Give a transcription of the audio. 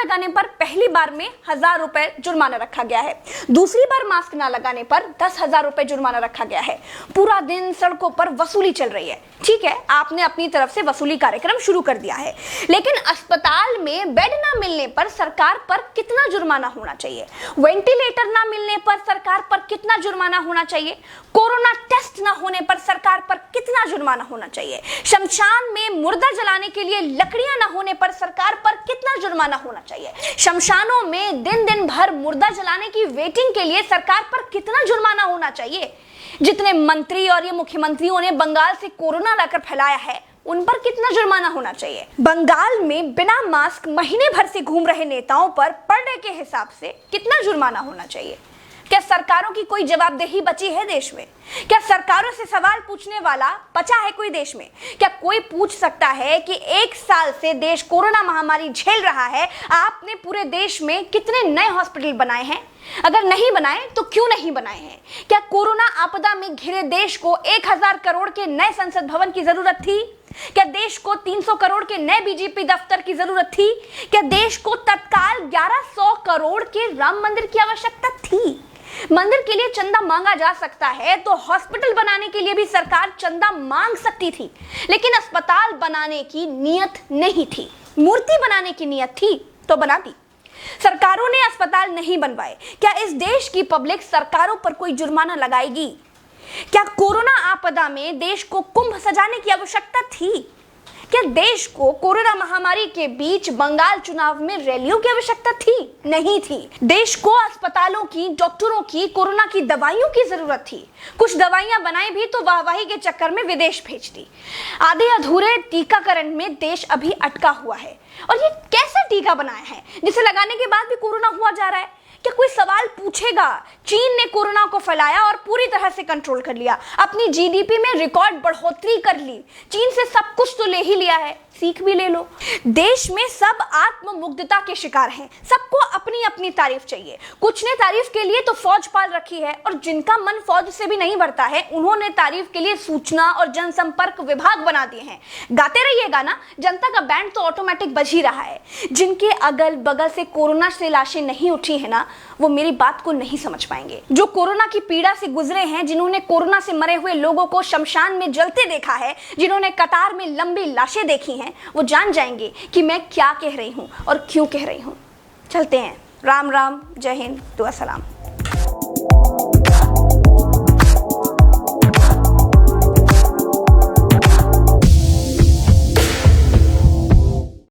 लगाने पर पहली बार में 1000 रुपए जुर्माना रखा गया है। दूसरी बार मास्क ना लगाने पर 10,000 रुपए जुर्माना रखा गया है। पूरा दिन सड़कों पर वसूली चल रही है। ठीक है, आपने अपनी तरफ से वसूली कार्यक्रम शुरू कर दिया है, लेकिन अस्पताल में बेड ना मिलने पर सरकार पर कितना जुर्माना होना चाहिए? वेंटिलेटर ना मिलने पर सरकार पर कितना जुर्माना होना चाहिए? कोरोना टेस्ट ना होने पर सरकार पर कितना जुर्माना होना चाहिए? शमशान में मुर्दा जलाने के लिए लकड़ियां ना होने पर सरकार पर कितना जुर्माना होना चाहिए? शमशानों में दिन दिन भर मुर्दा जलाने की वेटिंग के लिए सरकार पर कितना जुर्माना होना चाहिए? जितने मंत्री और ये मुख्यमंत्रियों ने बंगाल से कोरोना लाकर फैलाया है, उन पर कितना जुर्माना होना चाहिए? बंगाल में बिना मास्क महीने भर से घूम रहे नेताओं पर पर डे के हिसाब से कितना जुर्माना होना चाहिए? क्या सरकारों की कोई जवाबदेही बची है देश में? क्या सरकारों से सवाल पूछने वाला बचा है कोई देश में? क्या कोई पूछ सकता है कि 1 साल से देश कोरोना महामारी झेल रहा है, आपने पूरे देश में कितने नए हॉस्पिटल बनाए हैं? अगर नहीं बनाए तो क्यों नहीं बनाए हैं? क्या कोरोना आपदा में घिरे देश को 1000 करोड़ के नए संसद भवन की जरूरत थी? क्या देश को 300 करोड़ के नए बीजेपी दफ्तर की जरूरत थी? क्या देश को तत्काल 1100 करोड़ के राम मंदिर की आवश्यकता थी? मंदिर के लिए चंदा मांगा जा सकता है तो हॉस्पिटल बनाने के लिए भी सरकार चंदा मांग सकती थी, लेकिन अस्पताल बनाने की नियत नहीं थी। मूर्ति बनाने की नियत थी तो बना दी। सरकारों ने अस्पताल नहीं बनवाए। क्या इस देश की पब्लिक सरकारों पर कोई जुर्माना लगाएगी? क्या कोरोना आपदा में देश को कुंभ सजाने की आवश्यकता थी? क्या देश को कोरोना महामारी के बीच बंगाल चुनाव में रैलियों की आवश्यकता थी? नहीं थी। देश को अस्पतालों की, डॉक्टरों की, कोरोना की दवाइयों की जरूरत थी। कुछ दवाइयां बनाई भी तो वाहवाही के चक्कर में विदेश भेज दी। आधे अधूरे टीकाकरण में देश अभी अटका हुआ है। और ये कैसा टीका बनाया है जिसे लगाने के बाद भी कोरोना हुआ जा रहा है? क्या कोई सवाल पूछेगा? चीन ने कोरोना को फैलाया और पूरी तरह से कंट्रोल कर लिया। अपनी जीडीपी में रिकॉर्ड बढ़ोतरी कर ली। चीन से सब कुछ तो ले ही लिया है, सीख भी ले लो। देश में सब आत्ममुग्धता के शिकार हैं। सबको अपनी अपनी तारीफ चाहिए। कुछ ने तारीफ के लिए तो फौज पाल रखी है, और जिनका मन फौज से भी नहीं भरता है, उन्होंने तारीफ के लिए सूचना और जनसंपर्क विभाग बना दिए हैं। गाते रहिएगा ना, जनता का बैंड तो ऑटोमेटिक बज ही रहा है। जिनके अगल बगल से कोरोना से लाशें नहीं उठी है ना, वो मेरी बात को नहीं समझ पाएंगे। जो कोरोना की पीड़ा से गुजरे हैं, जिन्होंने कोरोना से मरे हुए लोगों को शमशान में जलते देखा है, जिन्होंने कतार में लंबी लाशें देखी हैं, वो जान जाएंगे कि मैं क्या कह रही हूं और क्यों कह रही हूं। चलते हैं। राम राम, जय हिंद, दुआ सलाम।